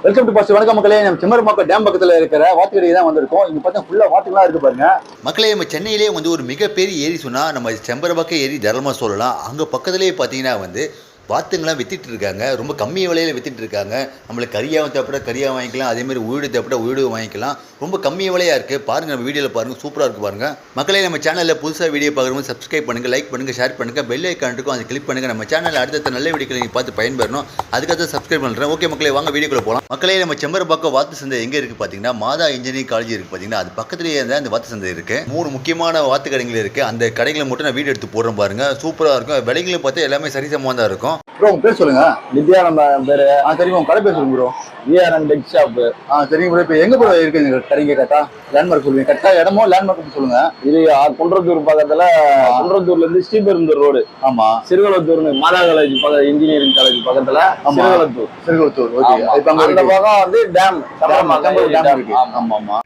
Welcome to past. வணக்கம் மக்களே. நம்ம செம்மரம்பாக்கம் டேம் பக்கத்தில் இருக்கிற வாத்துக்கடைக்கு தான் வந்திருக்கோம். இங்கே பார்த்தா ஃபுல்லாக வாத்துக்கெல்லாம் இருக்குது பாருங்க மக்களே. நம்ம சென்னையிலே வந்து ஒரு மிகப்பெரிய ஏரி சொன்னால் நம்ம செம்பரம்பாக்கம் ஏரி தாராளமாக சொல்லலாம். அங்கே பக்கத்துலேயே பார்த்தீங்கன்னா வந்து வாத்துங்களாம் விற்றுட்டு இருக்காங்க. ரொம்ப கம்மி விலையில் விற்றுட்டு இருக்காங்க. நம்மளுக்கு கறியாகவும் தேவைப்பட கறியாக வாங்கிக்கலாம், அதேமாதிரி உயிடு தேவைப்பட உயிடு வாங்கிக்கலாம். ரொம்ப கம்மி விலையாக இருக்குது. பாருங்கள், நம்ம வீடியோவில் பாருங்கள், சூப்பராக இருக்குது பாருங்கள் மக்களே. நம்ம சேனலில் புதுசாக வீடியோ பார்க்குறவங்க சப்ஸ்கிரைப் பண்ணுங்கள், லைக் பண்ணுங்கள், ஷேர் பண்ணுங்கள், பெல் ஐக்கான் இருக்கும் அதை கிளிக் பண்ணுங்கள். நம்ம சேனலில் அடுத்த நல்ல வீடியோக்களை நீங்கள் பார்த்து பயன்பெறணும், அதுக்காக சப்ஸ்கிரைப் பண்ணுறேன். ஓகே மக்களே, வாங்க வீடியோக்குள்ளே போகலாம். மக்களே, நம்ம செம்பரம்பாக்கம் வாத்து சந்தை எங்கே இருக்குது பார்த்தீங்கன்னா, மாதா இன்ஜினியரிங் காலேஜ் இருக்குது பார்த்தீங்கன்னா, அது பக்கத்துலேயே இருந்தால் அந்த வாத்து சந்தை இருக்குது. 3 முக்கியமான வாத்து கடைகள் இருக்குது. அந்த கடைகளை மட்டும் நான் வீடியோ எடுத்து போடுறேன் பாருங்கள், சூப்பராக இருக்கும். விலைகளும் பார்த்தா எல்லாமே சரிசமமாக தான் இருக்கும். ப்ரோ உங்க பேர் சொல்லுங்க. நித்யானந்தா என் பேரு. சரிங்க, உங்க கடை பேர் சொல்லுங்க ப்ரோ. VRN tech shop. சரிங்க ப்ரோ. இப்போ எங்க ப்ரோ இருக்குது கடைங்க? கரெக்டா லேண்ட்மார்க் சொல்லுங்க. கரெக்டா இடமோ லேண்ட்மார்க் சொல்லுங்க. இது குன்றத்தூர் பக்கத்துல, குன்றத்தூர்ல இருந்து ஸ்ரீபெரும்புதூர் ரோடு. ஆமா. சிறுகுளத்தூர்னு மாதா காலேஜ் பக்கத்துல, இன்ஜினியரிங் காலேஜ் பக்கத்துல சிறுகுளத்தூர். ஓகே. இப்போ அந்த பக்கம் வந்து டேம் இருக்கு. ஆமா ஆமா.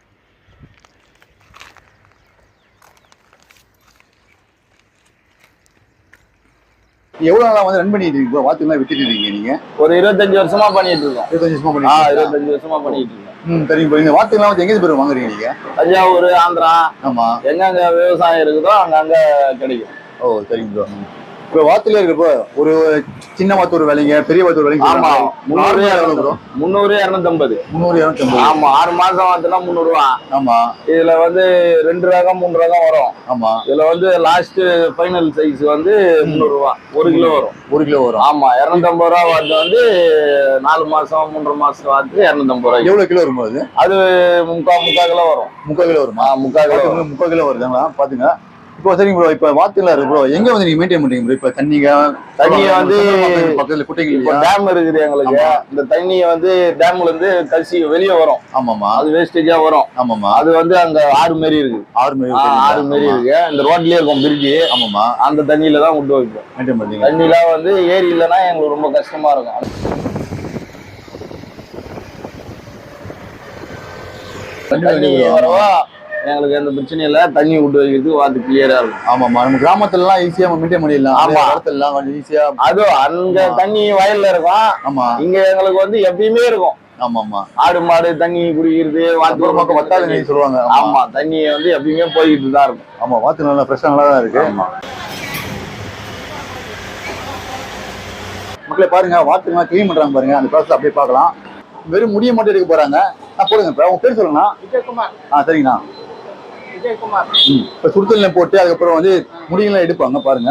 எவ்வளவு நாளா வந்து ரன் பண்ணிட்டு இருக்கீங்க? வாத்துலாம் வித்துட்டு இருக்கீங்க நீங்க? ஒரு 25 வருஷமா பண்ணிட்டு இருக்கோம். 25 வருஷமா பண்ணிட்டு இருக்கோம். சரிங்க. இந்த வாத்துலாம் வந்து எங்க பேர் வாங்குறீங்க நீங்க? தஞ்சாவூர், ஆந்திரா. ஆமா. எங்கெங்க விவசாயம் இருக்குதோ அங்கங்க கிடைக்கும். ஓ சரிங்க ப்ரோ. இப்போ வாத்துல இருக்கப்போ ஒரு சின்ன வாத்து ஒரு விலைங்க, பெரிய வாத்து ஒரு விலைங்க. ஆமா. 300 250. 300 ஆமா. 6 மாசம் வாத்துனா 300 ரூபா. ஆமா. இதுல வந்து 2 ரகம் 3 ரகம் வரும். ஆமா. இதுல வந்து லாஸ்ட் ஃபைனல் சைஸ் வந்து 300 ரூபா. 1 கிலோ வரும். 1 கிலோ வரும். ஆமா. 250 ரூபா வாத்து வந்து 4 மாசம் 3 மாசம் வாத்து 250 ரூபாய். எவ்வளவு கிலோ வரும் அது? அது முக்கா கிலோ வரும். 3/4 கிலோ வருமா? 3/4 கிலோ வருதுங்களா? பாத்துங்க. இப்போ சரிங்க ப்ரோ. இப்போ வாத்துலாம் இருக்கு ப்ரோ, எங்க வந்து நீங்க மெயின்டைன் பண்றீங்க ப்ரோ? இப்போ தண்ணியை வந்து பக்கத்துல குட்டைங்க டேம் இருக்குது எங்களுக்கு. இந்த தண்ணியை வந்து டேம்ல இருந்து கசி வெளியே வரும். ஆமாமா. அது வேஸ்டேஜா வரும். ஆமாமா. அது வந்து அங்க ஆறு மாரி இருக்கு. ஆறு மாரி இருக்கு. இந்த ரோட்லயே இருக்கும் பிரிட்ஜ். ஆமாமா. அந்த தண்ணியில தான் விட்டு வைப்போம். மெயின்டைன் பண்றீங்க. தண்ணியில வந்து ஏரி இல்லைன்னா எங்களுக்கு ரொம்ப கஷ்டமா இருக்கும். தண்ணி வரவா எங்களுக்கு எந்த பிரச்சனையும் இல்ல. தண்ணி விட்டு வைக்கிறதுக்கு வாத்து கிளியரா இருக்கும். ஆமாமா. நம்ம கிராமத்துல எல்லாம் ஈஸியா மெயின்டைன் பண்ணிடலாம். ஆமா. இடத்துல கொஞ்சம் ஈஸியா. அது அங்க தண்ணி வயல்ல இருக்கும். ஆமா. இங்க எங்களுக்கு வந்து எப்பயுமே இருக்கும். ஆமாமா. ஆடு மாடு தண்ணி குடிக்கிறது, வாத்து பக்கம் வத்தாது சொல்லுவாங்க. ஆமா. தண்ணி வந்து எப்பயுமே போய்கிட்டு தான் இருக்கும். ஆமா. வாத்து நல்லா ஃப்ரெஷ்ஷா நல்லா தான் இருக்கு. ஆமா. மக்களே பாருங்க, வாத்துலாம் கிளீன் பண்றாங்க பாருங்க. அந்த ப்ராசஸ் அப்படியே பார்க்கலாம். வெறும் முடிய மட்டும் எடுக்க போறாங்க. போடுங்க. இப்போ உங்க பேர் சொல்லுங்கண்ணா. விஜயகுமார். சரிங்கண்ணா. விஜயகுமார். இப்போ சுடுதண்ணில போட்டு அதுக்கப்புறம் வந்து முடியெல்லாம் எடுப்பாங்க பாருங்க.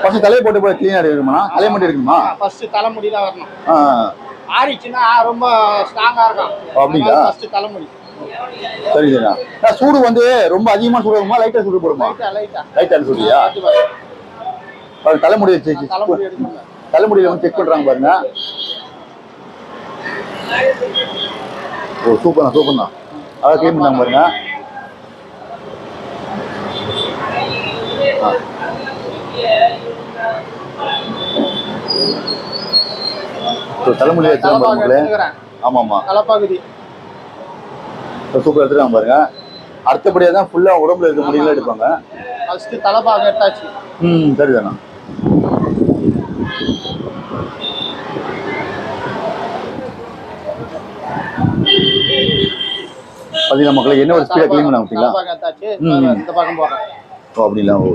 ஃபர்ஸ்ட் தலையை போட்டு போய் கிளீனா எடுக்கணுமா? தலையை மட்டும் எடுக்கணுமா? ஃபர்ஸ்ட் தலைமுடி தான் வரணும். ஆறிச்சுன்னா ரொம்ப ஸ்ட்ராங்கா இருக்கும். அப்படிங்களா? ஃபர்ஸ்ட் தலைமுடி. சரி சரிண்ணா. சூடு வந்து ரொம்ப அதிகமா சூடு வருமா, லைட்டா சூடு போடுமா? லைட்டா சூடியா? தலைமுடி தலைமுடியில வந்து செக் பண்றாங்க பாருங்க. ஓ சூப்பர்ண்ணா. அதான் கிளீன் பண்ணாங்க பாருங்க. தலைமுடி வச்சுருக்காங்க. ஆமாமா. தலைப்பகுதி சூப்பர் எடுத்துருக்காங்க பாருங்க. அடுத்தபடியா தான் ஃபுல்லா உடம்புல இருக்க முடியல எடுப்பாங்க. ஃபர்ஸ்ட் தலைப்பாக எடுத்தாச்சு. சரிதாண்ணா. பாத்தீங்களா மக்களே, என்ன ஒரு ஸ்பீடா கிளீன் பண்ணாங்க பாத்தீங்களா? இந்த பக்கம் போறேன். ஓ அப்படிங்களா? ஓ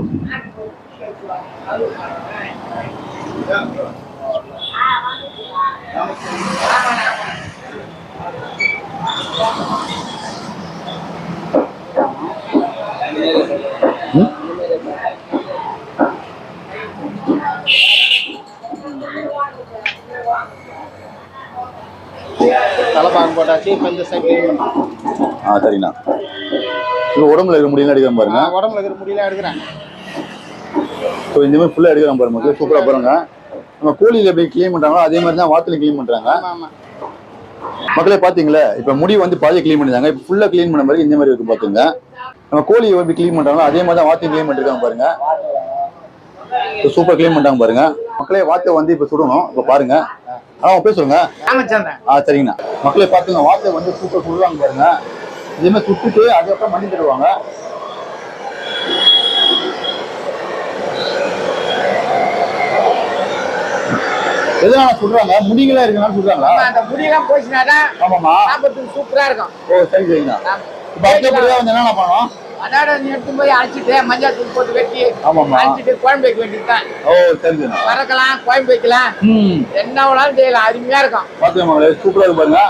தலைப்பாகம் போட்டாச்சு. இப்போ இந்த சைட் கிளீன் பண்ணலாம். சரிண்ணா. இப்போ உடம்புல இருக்கிற முடியலாம் எடுக்கிறேன் பாருங்க. உடம்புல இருக்கிற முடியலாம் எடுக்கிறேன். ஸோ இந்த மாதிரி ஃபுல்லாக எடுக்கிறேன் பாருங்க. சூப்பராக பாருங்க. நம்ம கோழியில் எப்படி கிளீன் பண்ணுறாங்களோ அதே மாதிரி தான் வாத்துல கிளீன் பண்ணுறாங்க. மக்களே பார்த்தீங்களா, இப்போ முடி வந்து பாதி கிளீன் பண்ணிருந்தாங்க. இப்போ ஃபுல்லாக கிளீன் பண்ண மாதிரி இந்த மாதிரி இருக்கு பார்த்துங்க. நம்ம கோழியை எப்படி கிளீன் பண்ணுறாங்களோ அதே மாதிரி தான் வாத்தையும் கிளீன் பண்ணிருக்காங்க பாருங்க. சூப்பர் கிளீன் பண்ணிட்டாங்க பாருங்க. மக்களே வாத்தை வந்து இப்போ சுடணும். இப்போ பாருங்க. உங்க பேர் சொல்லுங்க. சரிங்கண்ணா. மக்களே பார்த்துங்க, வாத்தை வந்து சூப்பர் சுடுவாங்க பாருங்க. இதே மாதிரி சுட்டுட்டு அதுக்கப்புறம் மண்ணி தருவாங்க. எதனால சொல்றாங்க? முடிகளா இருக்கனால சொல்றாங்களா? அந்த முடியெல்லாம் போச்சுனாதான் ஆமாமா. சாப்பிட்றதுக்கு சூப்பரா இருக்கும். ஓ சரி சரிங்க. இப்ப அடுத்தபடியா வந்து என்னென்ன பண்ணணும்? அதோட நீ எடுத்து போய் அழைச்சிட்டு மஞ்சள் தூள் போட்டு வெட்டி ஆமாமா. அழைச்சிட்டு குழம்பு வைக்க வேண்டியதுதான். ஓ சரிங்க. வறக்கலாம், குழம்பு வைக்கலாம், என்ன வேணாலும் செய்யலாம். அருமையா இருக்கும். பாத்துக்கோங்களே, சூப்பரா இருக்கு பாருங்க.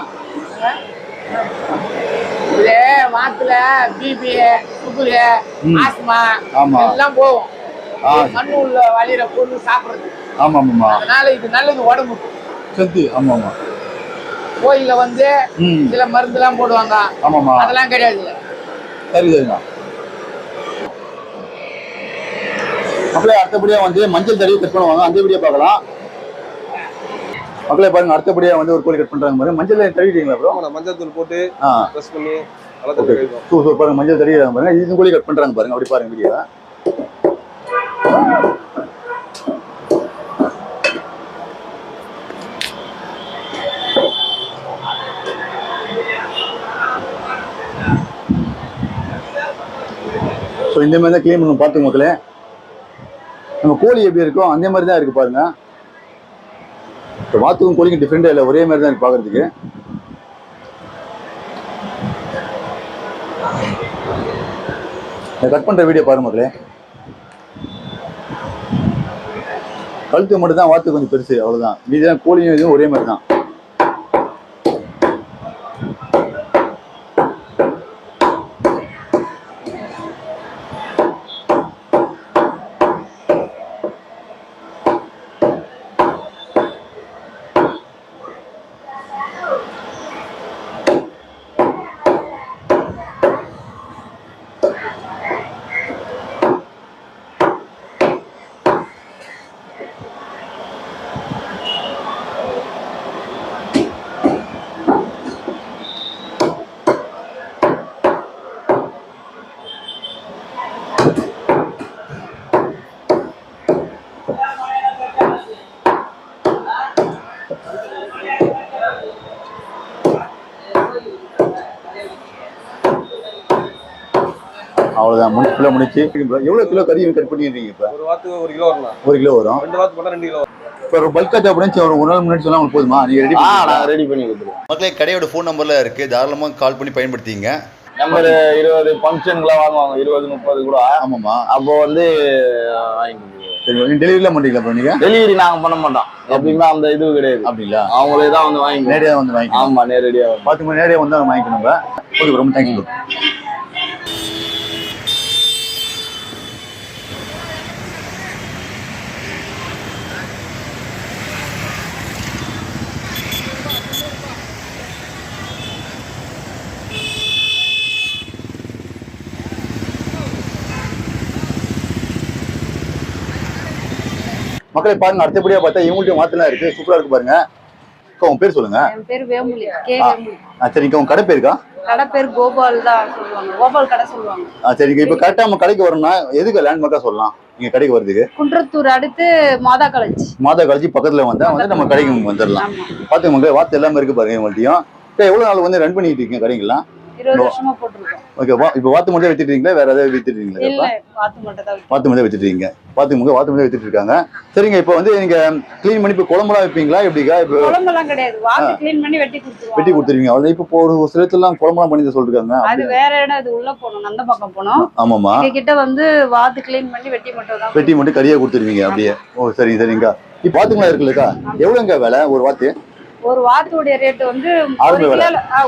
இது வாத்துல பிபி, சுகரு, ஆஸ்மா ஆமா. எல்லாம் போகும். மண்ணு உள்ள வழியிற பொருள் சாப்பிடுறது. ஆமா ஆமாமா. அதனால இது நல்லது உடம்புக்கு. சத்து. ஆமா ஆமா. கோயில்ல வந்து சில மருந்து எல்லாம் போடுவாங்க. ஆமாமா. அதெல்லாம் கிடையாது. சரி சரிங்க. அப்படியே அடுத்தபடியா வந்து மஞ்சள் தடவி கட் பண்ணுவாங்க, அந்த வீடியோ பார்க்கலாம். மக்களே பாருங்க, அடுத்தபடியா வந்து ஒரு கோழி கட் பண்றாங்க பாருங்க. மஞ்சள் தடவிட்டீங்களா ப்ரோ? மஞ்சள் தூள் போட்டு பிரஸ் பண்ணி சூப்பர். பாருங்க மஞ்சள் தடவிடுறாங்க பாருங்க. இது கோழி கட் பண்றாங்க பாருங்க. அப்படி பாருங்க வீடியோ. ஸோ இந்த மாதிரி தான் க்ளீன் பண்ணணும். பார்த்துங்க மக்களே, நம்ம கோழி எப்படி இருக்கோ அந்த மாதிரி தான் இருக்கு பாருங்க. இப்போ வாத்துக்கும் கோழிக்கும் டிஃப்ரெண்டாக இல்லை, ஒரே மாதிரி தான் இருக்கு பார்க்கறதுக்கு. கட் பண்ணுற வீடியோ பாருங்க மக்களே. கழுத்து மட்டும் தான் வாத்து கொஞ்சம் பெருசு, அவ்வளோதான். மீதிதான் கோழியும் இதுவும் ஒரே மாதிரி தான். அவ்வளோதான், ஃபுல்லாக முடிச்சு. எவ்வளோ கிலோ கறி கட் பண்ணிடுறீங்க? இப்போ ஒரு வாத்து 1 கிலோ வரும். 1 கிலோ வரும். 2 வாத்து போட்டா 2 கிலோ வரும். இப்போ ஒரு பல்காக தேவைப்படுச்சு, ஒரு நாள் முன்னாடி சொன்னா உங்களுக்கு போதுமா? நீங்கள் ரெடி நாங்கள் ரெடி பண்ணி கொடுத்துருவோம். மக்களே, கடையோட ஃபோன் நம்பர்லாம் இருக்குது, தாராளமாக கால் பண்ணி பயன்படுத்திங்க. நம்பர் 20 ஃபங்க்ஷனுக்குலாம் வாங்குவாங்க, 20, 30 கூட. ஆமாம்மா. அப்போ வந்து வாங்கி சரி, நீங்கள் டெலிவரிலாம் பண்ணுறீங்களா? இப்போ நீங்கள் டெலிவரி நாங்கள் பண்ண மாட்டோம். எப்படின்னா அந்த இது கிடையாது. அப்படிங்களா? அவங்களே தான் வந்து வாங்கி நேரடியாக வந்து வாங்கிக்கலாம். ஆமாம், நேரடியாக 10 மணி நேரடியாக வந்து வாங்கிக்கணும். ஓகே, ரொம்ப தேங்க்யூ. மக்களை பாருங்க, அடுத்தபடியா பார்த்தா இவங்கள்ட்ட மாத்தலாம் இருக்கு, சூப்பரா இருக்கு பாருங்க. உங்க பேர் சொல்லுங்க. என் பேர் வேமுலி, கே வேமுலி. சரிங்க, உங்க கடை பேருக்கா? கடை பேர் கோபால் தான் சொல்லுவாங்க, கோபால் கடை சொல்லுவாங்க. சரிங்க, இப்ப கரெக்டா நம்ம கடைக்கு வரணும்னா எதுக்கு லேண்ட்மார்க்கா சொல்லலாம் நீங்க கடைக்கு வரதுக்கு? குன்றத்தூர் அடுத்து மாதா காலேஜ். மாதா காலேஜ் பக்கத்துல வந்தா வந்து நம்ம கடைக்கு வந்துடலாம். பாத்துங்க மக்களே, வாத்து எல்லாமே இருக்கு பாருங்க இவங்கள்ட்டையும். எவ்வளவு நாள் வந்து ரன் பண்ணிட்டு இருக்கீங்க கடைங்கெல்லாம்? 20 வருஷமா போட்டுருக்கோம். ஓகேவா? இப்போ வாத்து மட்டும் வித்துட்டீங்களா, வேற ஏதாவது வித்துட்டீங்களா? இல்ல, வாத்து மட்டும் தான். வாத்து மட்டும் வித்துட்டீங்க. வாத்து மட்டும் வித்துட்டு இருக்காங்க. சரிங்க, இப்போ வந்து நீங்க க்ளீன் பண்ணி இப்போ குழம்புலாம் வைப்பீங்களா எப்படிக்கா? இப்போ குழம்பெல்லாம் கிடையாது, வாத்து க்ளீன் பண்ணி வெட்டி கொடுத்துருவோம். வெட்டி கொடுத்துருவீங்க. அவ்வளவு. இப்போ ஒரு சிலத்துலாம் குழம்புலாம் பண்ணி சொல்லிருக்காங்க. அது வேற இடம், அது உள்ள போகணும், அந்த பக்கம் போனோம். ஆமாமா. கிட்ட வந்து வாத்து க்ளீன் பண்ணி வெட்டி மட்டும் தான். வெட்டி மட்டும் கறியா கொடுத்துருவீங்க அப்படியே? ஓ சரிங்க சரிங்கக்கா. இப்போ வாத்துங்களா இருக்குல்லக்கா, எவ்வளோங்க விலை ஒரு வாத்து? ஒரு வாத்துடைய ரேட் வந்து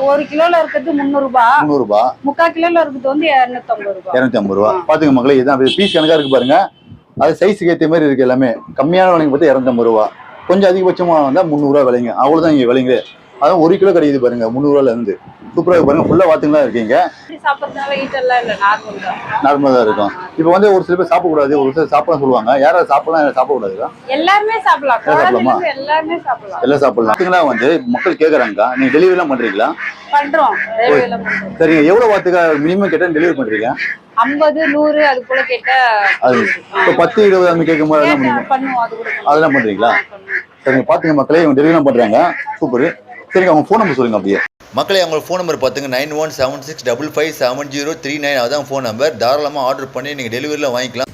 1 கிலோல இருக்கிறது 300 ரூபாய். 300 ரூபாய். 3/4 கிலோல இருக்கிறது வந்து 250 ரூபாய். 250 ரூபாய். பாத்துங்க மக்களே, இதுதான் பீஸ் கணக்கா இருக்கு பாருங்க. அது சைஸுக்கு ஏற்ற மாதிரி இருக்கு எல்லாமே. கம்மியான விலைங்க பார்த்தா 250 ரூபாய், கொஞ்சம் அதிகபட்சமா வந்தா 300 ரூபாய் விலைங்க. அவ்வளவுதான் இங்க விலைங்க. அதான் 1 கிலோ கிடைக்குது பாருங்க 300 ரூபாயில இருந்து. சூப்பரா பாருங்க, ஃபுல்லா வாத்துங்களா இருக்கீங்க. சாப்பிட்றதுனால ஈட்டெல்லாம் இல்ல, நார்மல் தான். நார்மலா தான் இருக்கும். இப்போ வந்து ஒரு சில பேர் சாப்பிடக்கூடாது, ஒரு சில சாப்பிடலாம் சொல்லுவாங்க. யாராவது சாப்பிடலாம், சாப்பிடக்கூடாதுக்கா? எல்லாருமே சாப்பிடலாம், சாப்பிடலாமா? எல்லாருமே சாப்பிடலாம், எல்லாம் சாப்பிடலாம். வாத்துங்களா வந்து மக்கள் கேட்கறாங்கக்கா, நீங்க டெலிவரி எல்லாம் பண்றீங்களா? பண்றோம். சரிங்க, எவ்வளவு வாத்துக்கா மினிமம் கேட்டா டெலிவரி பண்றீங்க? 50, 100 அது போல கேட்டா அது இப்போ 10, 20 அந்த கேட்கும் போது பண்ணுவோம். அது கூட அதெல்லாம் பண்றீங்களா? சரிங்க, பாத்துங்க மக்களே, இவங்க டெலிவரி பண்றாங்க. சூப்பர். சரிங்க, அவங்க ஃபோன் நம்பர் சொல்லுங்க அப்படியே. மக்களே, அவங்களோட ஃபோன் நம்பர் பார்த்துங்க 9176557039. அதான் ஃபோன் நம்பர். தாராளமாக ஆர்டர் பண்ணி நீங்கள் டெலிவரியில் வாங்கிக்கலாம்.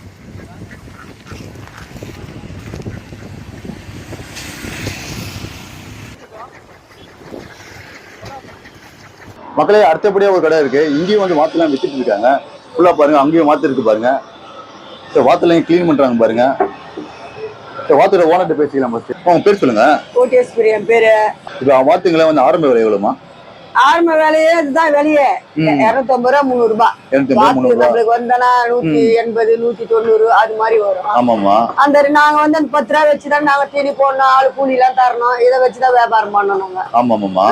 மக்களே அடுத்தபடியா ஒரு கடை இருக்கு, இங்கேயும் வந்து வாத்துலாம் வித்துட்டு இருக்காங்க. ஃபுல்லா பாருங்க, அங்கேயும் வாத்து இருக்கு பாருங்க. வாத்துலாம் கிளீன் பண்றாங்க பாருங்க. வாத்தோட ஓனர்கிட்ட பேசிக்கலாம். உங்க பேர் சொல்லுங்க. கோட்டேஸ்வரி என் பேரு. இப்ப வாத்துங்களா வந்து ஆரம்ப விலை எவ்வளவுமா? ஆரம்ப வேலையே இதுதான் வெளியே 250 ரூபா 300 ரூபாய். நம்மளுக்கு வந்தனா 180 190 அது மாதிரி வரும். ஆமாமா. அந்த நாங்க வந்து அந்த 10 ரூபா வச்சுதான் நாங்க தீனி போடணும், ஆளு கூலி எல்லாம் தரணும், இதை வச்சுதான் வியாபாரம் பண்ணணும் நாங்க. ஆமாமாமா.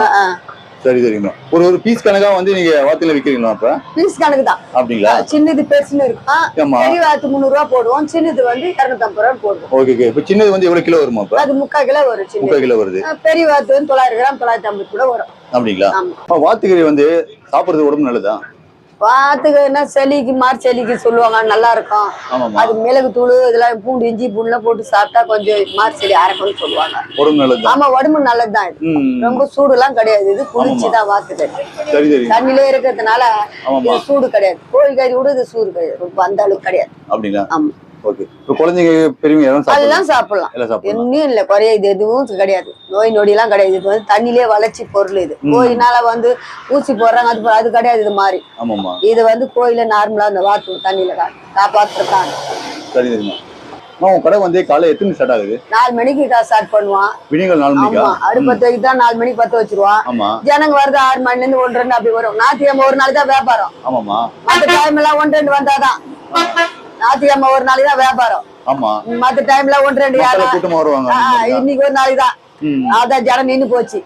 சரி சரிங்க. ஒரு பீஸ் கணக்கா வந்து நீங்க வாத்துல விக்கிறீங்களா? அப்ப பீஸ் கணக்கு தான். அப்படிங்களா? சின்னது பெருசுன்னு இருக்கும். பெரிய வாத்து 300 ரூபா போடுவோம், சின்னது வந்து 250 ரூபா போடுவோம். ஓகே. இப்ப சின்னது வந்து எவ்வளவு கிலோ வருமா? அப்ப அது 3/4 கிலோ வரும். 3/4 கிலோ வருது. பெரிய வாத்து வந்து 900 கிராம் 950 கூட வரும். அப்படிங்களா? வாத்துக்கறி வந்து சாப்பிடுறது உடம்பு நல்லதா? வாத்துக்குன்னா சளிக்கு சளிக்கு சொல்லுவாங்க, நல்லா இருக்கும். அது மிளகு தூள் இதெல்லாம் பூண்டு இஞ்சி பூண்டுலாம் போட்டு சாப்பிட்டா கொஞ்சம் சளி அரைக்கும்னு சொல்லுவாங்க. உடம்பு நல்லது. ஆமா, உடம்பு நல்லதுதான். இது ரொம்ப சூடு எல்லாம் கிடையாது, இது குளிர்ச்சிதான் வாத்துக்கறி. தண்ணிலே இருக்கிறதுனால இது சூடு கிடையாது. கோழிக்கறி கூட இது சூடு கிடையாது, ரொம்ப அந்த அளவுக்கு கிடையாது. அப்படிங்களா? ஆமா. ஓகே. இப்ப குழந்தைங்க பெரியவங்க அதெல்லாம் சாப்பிடலாம், இன்னும் இல்ல குறைய, இது எதுவும் கிடையாது, நோய் நொடி எல்லாம் கிடையாது. இது வந்து தண்ணிலே வளர்ச்சி பொருள். இது கோயினால வந்து ஊசி போடுறாங்க, அது கிடையாது. இது மாதிரி இது வந்து கோயில நார்மலா அந்த வாத்து தண்ணியில காப்பாத்துறாங்க. சரி சரிமா. கடை வந்து காலை எத்தனை ஸ்டார்ட் ஆகுது? 4 மணிக்கு ஸ்டார்ட் பண்ணுவான். விடியங்கள் 4 மணிக்கு. அடுப்பத்து வைக்க தான் 4 மணிக்கு பத்த வச்சிருவான். ஜனங்க வருது 6 மணில இருந்து 1-2 அப்படி வரும். ஞாயிற்றுக்கிழமை ஒரு நாள் தான் வியாபாரம். ஆமாமா. அந்த டைம் எல்லாம் 1-2 வந்தாதான். ஞாயிற்றுக்கிழமை ஒரு நாளைக்கு தான் வியாபாரம். ஆமா. மத்த டைம்ல 1-2 யாரும் கூட்டமா வருவாங்க. இன்னைக்கு ஒரு நாளைக்கு தான். அதான் ஜனம் நின்னு போச்சு.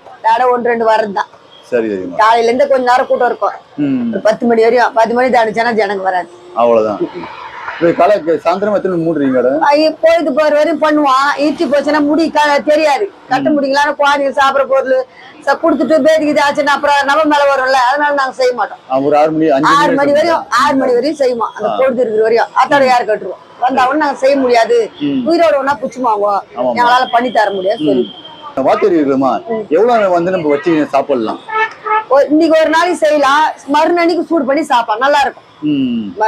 1-2 வர்றதுதான். சரி சரிமா. காலையில இருந்து கொஞ்ச நேரம் கூட்டம் இருக்கும். 10 மணி வரையும். 10 மணி தாண்டிச்சா ஜனங்க வராது. அவ்வளவுதான். சாயந்தரம் எத்தனை மூடுறீங்க? போயிட்டு போற வரையும் பண்ணுவான். ஈச்சி போச்சுன்னா முடி தெரியாது, கட்ட முடிக்கலாம். குழந்தைங்க சாப்பிடற பொருள் குடுத்துட்டு பேதிக்குது ஆச்சுன்னா அப்புறம் நம்ம மேல வரும்ல, அதனால நாங்க செய்ய மாட்டோம். ஒரு 6 மணி வரையும் 6 மணி வரையும் செய்வோம். அந்த பொழுது இருக்கிற வரையும் அத்தோட யாரு கட்டுருவோம். வந்தாவும் நாங்க செய்ய முடியாது, உயிரோட ஒன்னா புச்சுமாங்க, எங்களால பண்ணி தர முடியாது சொல்லி. வாத்து இருக்குமா? எவ்வளவு வந்து நம்ம வச்சு சாப்பிடலாம்? இன்னைக்கு ஒரு நாளைக்கு செய்யலாம், மறுநாளைக்கு சூடு பண்ணி சாப்பிடலாம், நல்லா இருக்கும்.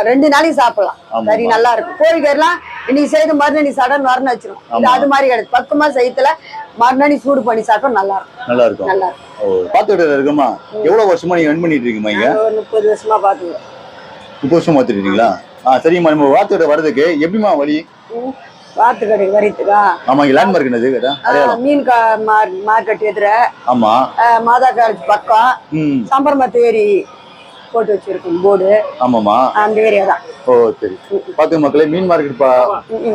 2 நாளைக்கு சாப்பிடலாம், சரி நல்லா இருக்கும். கோழிக்கறிலாம் இன்னைக்கு செய்து மறுநாள் சடன் வரணும் வச்சிரும். அது மாதிரி கிடையாது, பக்கமா செய்யத்துல மறுநாள் சூடு பண்ணி சாப்பிட்டா நல்லா இருக்கும். நல்லா இருக்கும். நல்லா இருக்கும். பாத்துக்கிட்டு இருக்குமா? எவ்வளவு வருஷமா நீங்க ரன் பண்ணிட்டு இருக்கீங்க? 30 வருஷமா பாத்துக்கிறோம். 30 வருஷமா பாத்துட்டு இருக்கீங்களா? சரிம்மா. நம்ம வாத்துக்கிட்ட வர்றதுக்கு எப்படிமா வழி? வாத்து கடை வரைத்துக்கா? ஆமா. லேண்ட் மார்க் என்னது? மீன் மார்க்கெட் எதிர. ஆமா. மாதா காலேஜ் பக்கம் சம்பரமத்து ஏரி போட்டு வச்சிருக்கோம் போர்டு. ஆமாமா. அந்த ஏரியா தான். ஓ சரி. பாத்துங்க மக்களே, மீன் மார்க்கெட்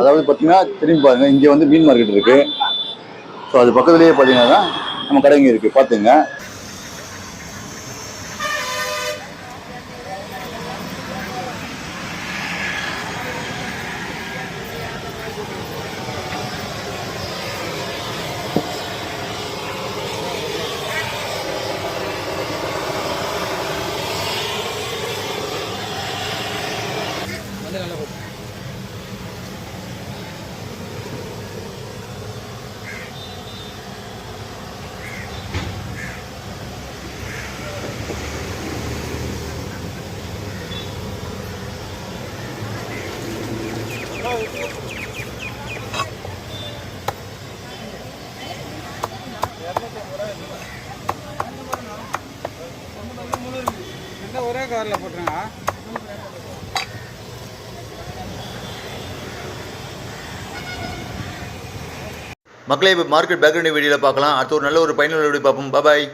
அதாவது பாத்தீங்கன்னா திரும்பி பாருங்க, இங்க வந்து மீன் மார்க்கெட் இருக்கு. ஸோ அது பக்கத்துலயே பாத்தீங்கன்னா நம்ம கடை இங்க இருக்கு, பாத்துங்க. ஒரே கவர்ல போட்டுருங்க. மக்களே, இப்போ மார்க்கெட் பேக்ரவுண்ட் வீடியோவில் பார்க்கலாம். அடுத்து ஒரு நல்ல ஒரு பயனுள்ள வீடியோ பார்ப்போம். பாய்.